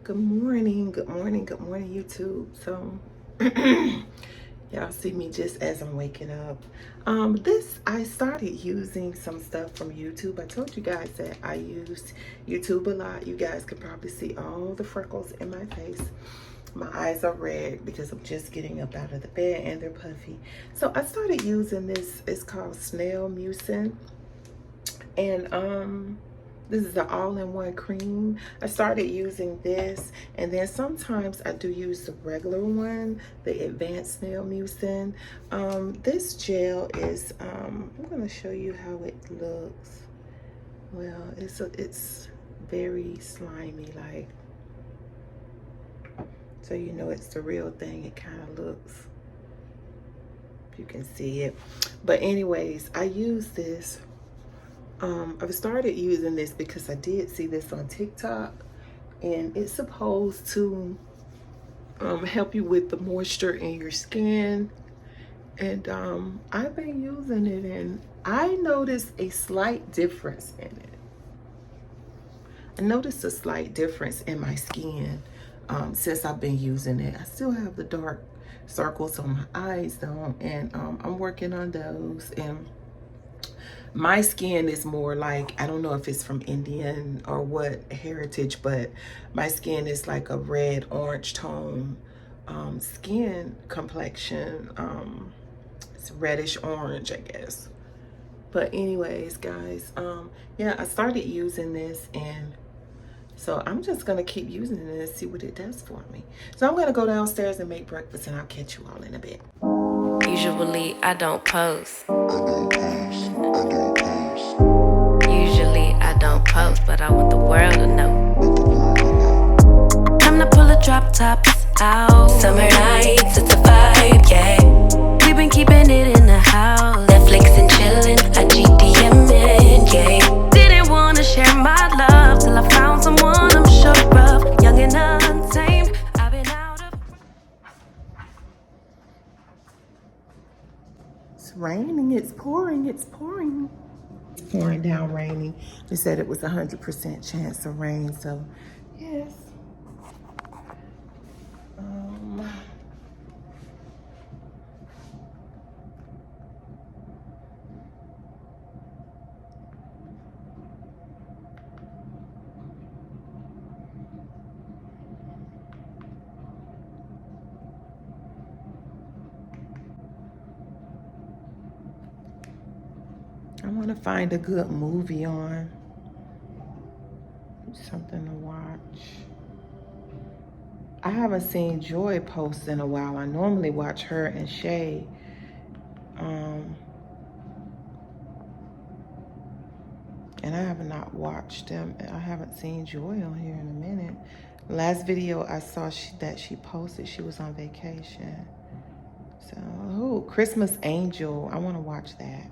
Good morning, good morning, good morning, YouTube. So, y'all see me just as I'm waking up. I started using some stuff from YouTube. I told you guys that I used YouTube a lot. You guys can probably see all the freckles in my face. My eyes are red because I'm just getting up out of the bed and they're puffy. So I started using this. It's called Snail Mucin. And this is the all-in-one cream. I started using this, and then sometimes I do use the regular one, the advanced Snail Mucin. This gel is I'm gonna show you how it looks. Well, it's very slimy, like, so you know it's the real thing. It kind of looks, if you can see it. But anyways, I use this. I've started using this because I did see this on TikTok, and it's supposed to help you with the moisture in your skin. And I've been using it, and I noticed a slight difference in it. I noticed a slight difference in my skin since I've been using it. I still have the dark circles on my eyes though, and I'm working on those. And my skin is more like, I don't know if it's from Indian or what heritage, but my skin is like a red orange tone skin complexion. It's reddish orange, I guess. But anyways, guys, yeah, I started using this, and so I'm just gonna keep using it and see what it does for me. So I'm gonna go downstairs and make breakfast, and I'll catch you all in a bit. Usually I don't post. Usually I don't post, but I want the world to know. Time to pull the drop tops out. Summer nights, it's a vibe, yeah. We've been keeping it in the house. Netflix and chillin', I GDM'in', yeah. Didn't wanna share my love till I found someone I'm sure of. Young and untamed, I've been out of... It's raining, it's pouring, it's pouring. It's pouring down raining. They said it was 100% chance of rain, so yes. I want to find a good movie on. Something to watch. I haven't seen Joy post in a while. I normally watch her and Shay. And I have not watched them. I haven't seen Joy on here in a minute. Last video I saw that she posted, she was on vacation. So, oh, Christmas Angel. I want to watch that.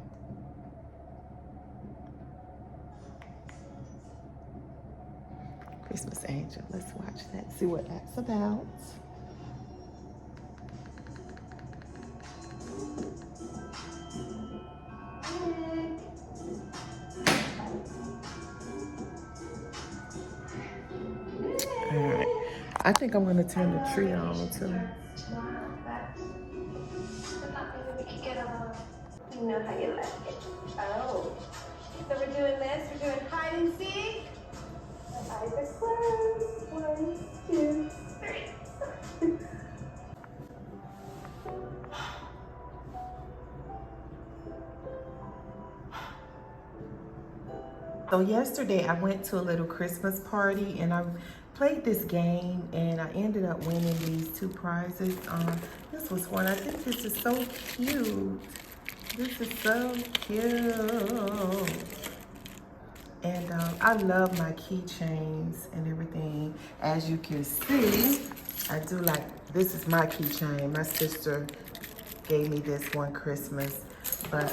Christmas Angel. Let's watch that. See what that's about. All right. I think I'm going to turn the tree on too. You know how you like it. Oh. So we're doing this. We're doing hide and seek. My eyes are closed. 1, 2, 3. So yesterday I went to a little Christmas party, and I played this game, and I ended up winning these 2 prizes. This was one. I think this is so cute. This is so cute. And I love my keychains and everything. As you can see, I do like, this is my keychain. My sister gave me this one Christmas. But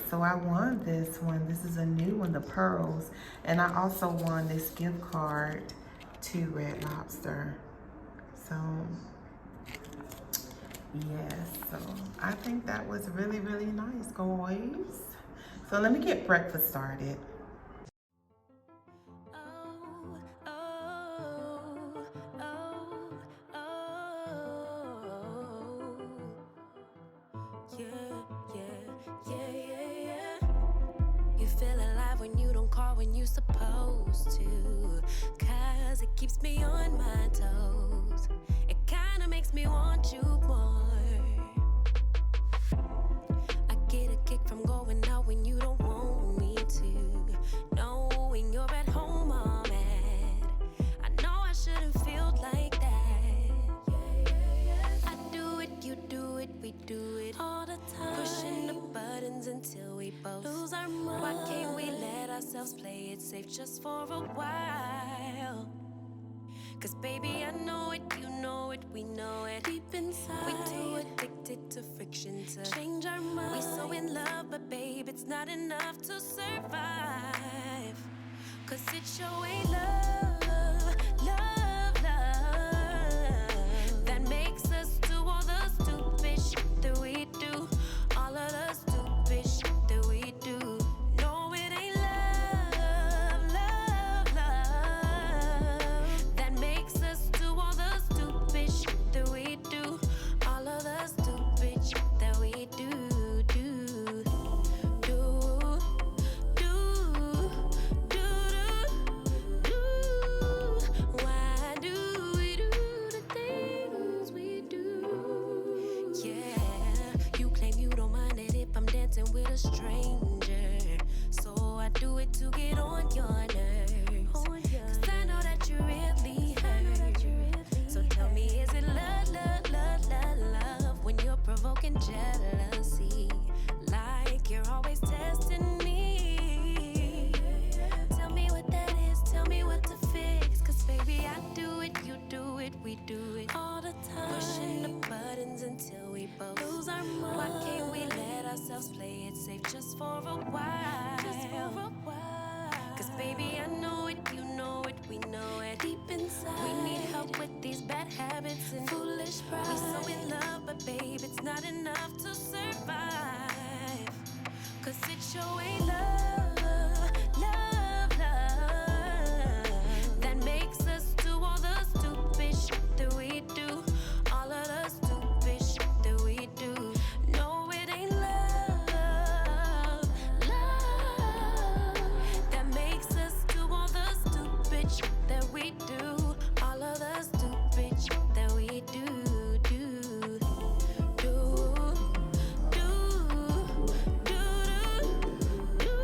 so I won this one. This is a new one, the pearls. And I also won this gift card to Red Lobster. So yes, so I think that was really, really nice, guys. So let me get breakfast started. Oh, oh, oh. hard when you supposed to, 'cause it keeps me on my toes. It kinda makes me want you more. I get a kick from going out when you don't want me to, knowing you're at home all mad. I know I shouldn't feel like that. I do it, you do it, we do it all the time. Pushing the buttons until we both lose our mind. Why can't we let ourselves play it safe just for a while? 'Cause baby, I know it, you know it, we know it. Deep inside, we too addicted to friction to change our mind. We so in love, but babe, it's not enough to survive. 'Cause it sure ain't love, love, love that makes us do all the stupid shit that we do. All of the stupid shit that we do. No, it ain't love, love, love that makes us do all the stupid shit that we do. All of the stupid shit that we do, do, do, do, do, do. Why do we do the things we do? Yeah, you claim you don't mind it if I'm dancing with a stranger, so I do it to get on your nerves. 'Cause I know that you really hurt. So tell me, is it love, love, love, love, love when you're provoking jealousy? Like you're always testing me. Tell me what that is, tell me what to fix. 'Cause baby, I do it, you do it, we do it all the time. Pushing the buttons until we both lose our mind. Why can't we let ourselves play it safe just for a while? Just for a while. 'Cause baby, I know it, you know it, we know it. Deep inside, we need help with these bad habits and foolish pride. We so in love, but babe, it's not enough to survive. 'Cause it sure ain't love, love, love that makes us do all the stupid shit that we do. All of the stupid shit that we do. No, it ain't love, love that makes us do all the stupid shit that we do. All of the stupid shit that we do, do, do, do, do, do.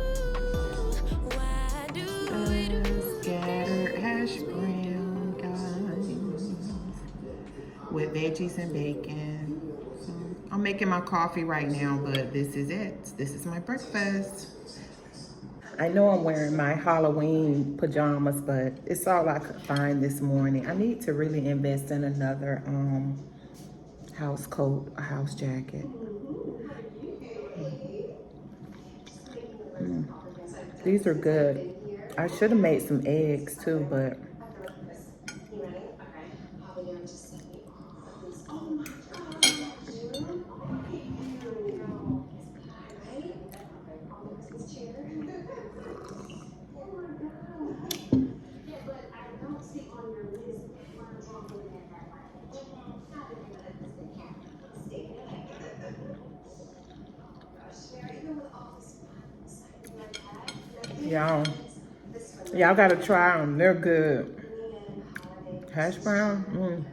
Why do we do? Scattered hash brown, guys, with veggies and bacon. So I'm making my coffee right now, but this is it. This is my breakfast. I know I'm wearing my Halloween pajamas, but it's all I could find this morning. I need to really invest in another house coat, a house jacket. These are good. I should have made some eggs too, but y'all gotta try them. They're good. Hash brown.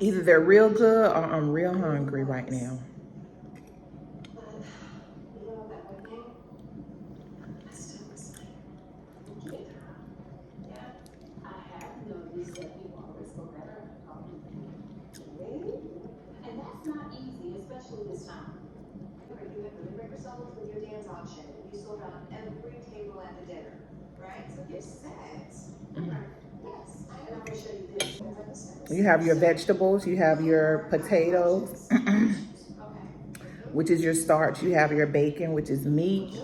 Either they're real good or I'm real hungry right now. And that's not easy, especially this time. You have the liquor sellers with your dance auction. You sold out every table at the dinner, right? So you're set. Yes, I'm gonna show you this. You have your vegetables, you have your potatoes, which is your starch. You have your bacon, which is meat.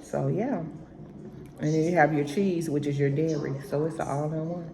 So yeah. And then you have your cheese, which is your dairy. So it's all in one.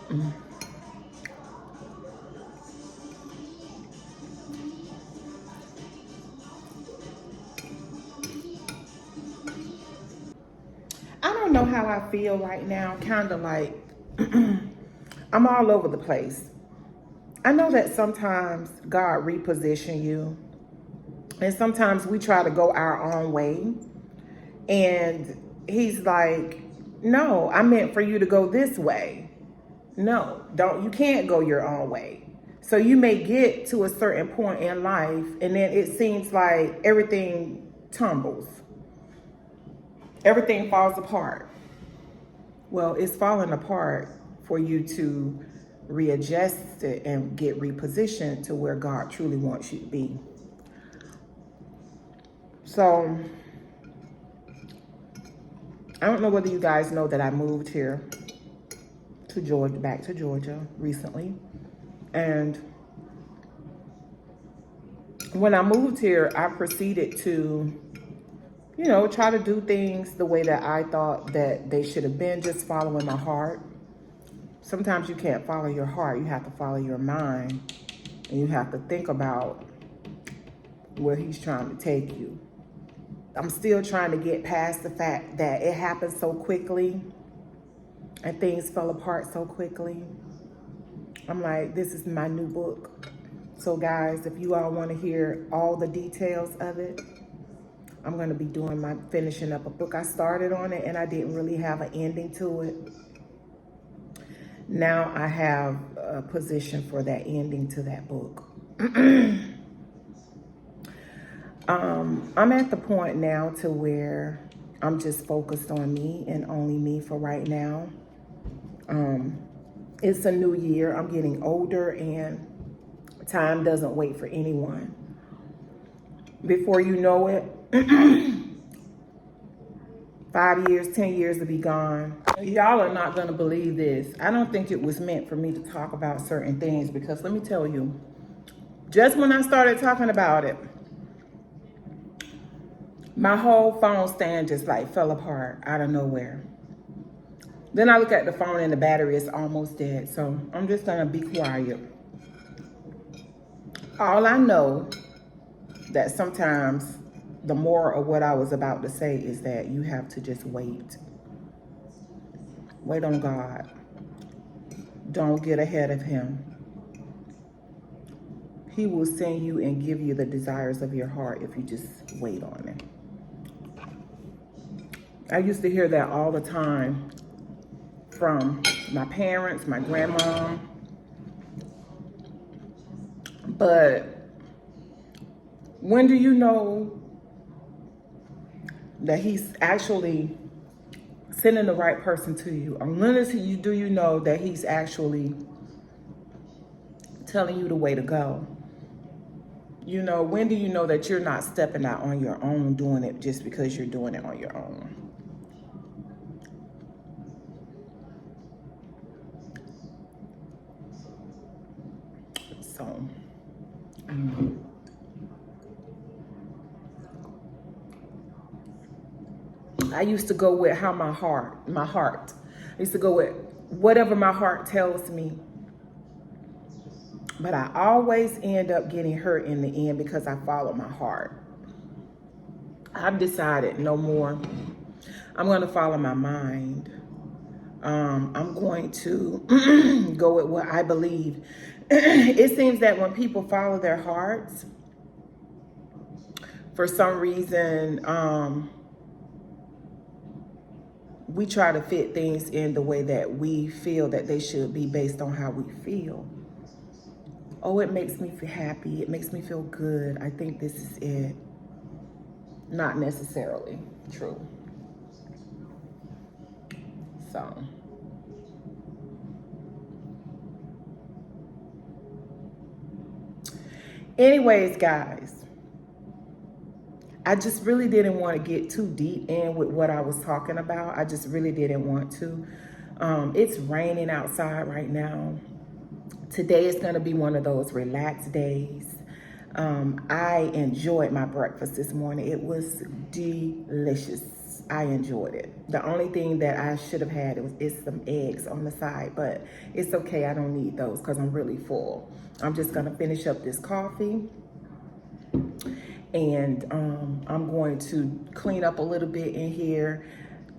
Mm. I don't know how I feel right now, kind of like I'm all over the place. I know that sometimes God reposition you, and sometimes we try to go our own way, and he's like, no, I meant for you to go this way. No, don't, you can't go your own way. So you may get to a certain point in life, and then it seems like everything tumbles. Everything falls apart. Well, it's falling apart for you to readjust it and get repositioned to where God truly wants you to be. So, I don't know whether you guys know that I moved here to Georgia, back to Georgia recently. And when I moved here, I proceeded to, try to do things the way that I thought that they should have been, just following my heart. Sometimes you can't follow your heart, you have to follow your mind, and you have to think about where he's trying to take you. I'm still trying to get past the fact that it happened so quickly and things fell apart so quickly. I'm like, this is my new book. So guys, if you all want to hear all the details of it, I'm going to be finishing up a book. I started on it and I didn't really have an ending to it. Now I have a position for that ending to that book. I'm at the point now to where I'm just focused on me and only me for right now. It's a new year. I'm getting older and time doesn't wait for anyone. Before you know it, 5 years, 10 years to be gone. Y'all are not going to believe this. I don't think it was meant for me to talk about certain things, because let me tell you, just when I started talking about it, my whole phone stand just like fell apart out of nowhere. Then I look at the phone and the battery is almost dead. So I'm just going to be quiet. All I know that sometimes the moral of what I was about to say is that you have to just wait. Wait on God. Don't get ahead of him. He will send you and give you the desires of your heart if you just wait on it. I used to hear that all the time from my parents, my grandma. But when do you know that he's actually sending the right person to you? Or when do you know that he's actually telling you the way to go? When do you know that you're not stepping out on your own, doing it just because you're doing it on your own? So, I used to go with my heart. I used to go with whatever my heart tells me. But I always end up getting hurt in the end because I follow my heart. I've decided no more. I'm going to follow my mind. I'm going to go with what I believe. It seems that when people follow their hearts, for some reason, we try to fit things in the way that we feel that they should be based on how we feel. Oh, it makes me feel happy. It makes me feel good. I think this is it. Not necessarily true. So. Anyways, guys, I just really didn't want to get too deep in with what I was talking about. I just really didn't want to. It's raining outside right now. Today is going to be one of those relaxed days. I enjoyed my breakfast this morning. It was delicious. I enjoyed it. The only thing that I should have had is some eggs on the side, but it's okay. I don't need those because I'm really full. I'm just gonna finish up this coffee, and I'm going to clean up a little bit in here,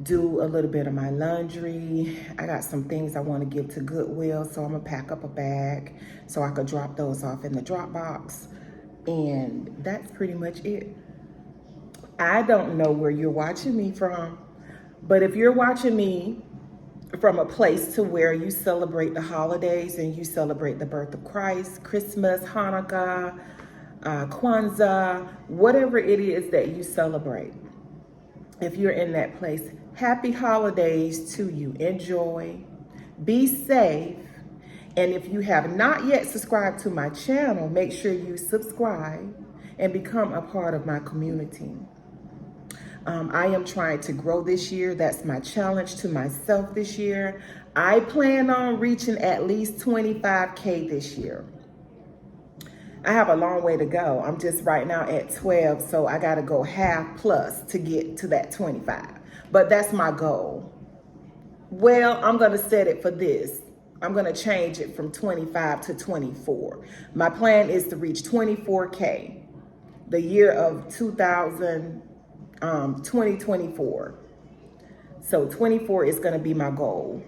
do a little bit of my laundry. I got some things I want to give to Goodwill, so I'm gonna pack up a bag so I could drop those off in the drop box. And that's pretty much it. I don't know where you're watching me from, but if you're watching me from a place to where you celebrate the holidays and you celebrate the birth of Christ, Christmas, Hanukkah, Kwanzaa, whatever it is that you celebrate, if you're in that place, happy holidays to you. Enjoy, be safe, and if you have not yet subscribed to my channel, make sure you subscribe and become a part of my community. I am trying to grow this year. That's my challenge to myself this year. I plan on reaching at least 25K this year. I have a long way to go. I'm just right now at 12, so I got to go half plus to get to that 25. But that's my goal. Well, I'm going to set it for this. I'm going to change it from 25 to 24. My plan is to reach 24K the year of 2024. So 24 is going to be my goal.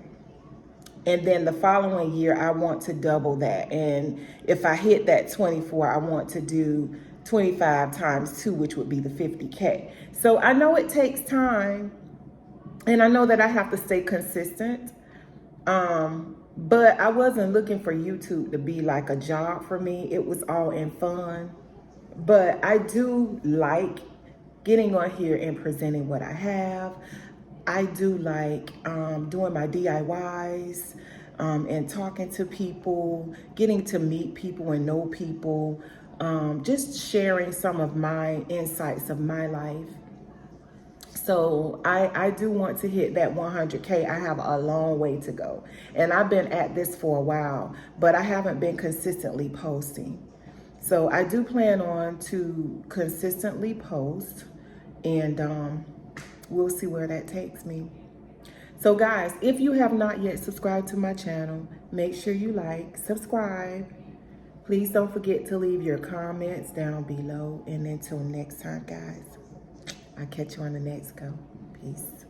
And then the following year, I want to double that. And if I hit that 24, I want to do 25 times 2, which would be the 50K. So I know it takes time, and I know that I have to stay consistent. But I wasn't looking for YouTube to be like a job for me. It was all in fun. But I do like getting on here and presenting what I have. I do like doing my DIYs and talking to people, getting to meet people and know people, just sharing some of my insights of my life. So I do want to hit that 100K. I have a long way to go. And I've been at this for a while, but I haven't been consistently posting. So I do plan on to consistently post, and we'll see where that takes me. So guys, if you have not yet subscribed to my channel, make sure you like, subscribe. Please don't forget to leave your comments down below. And until next time, guys, I'll catch you on the next go. Peace.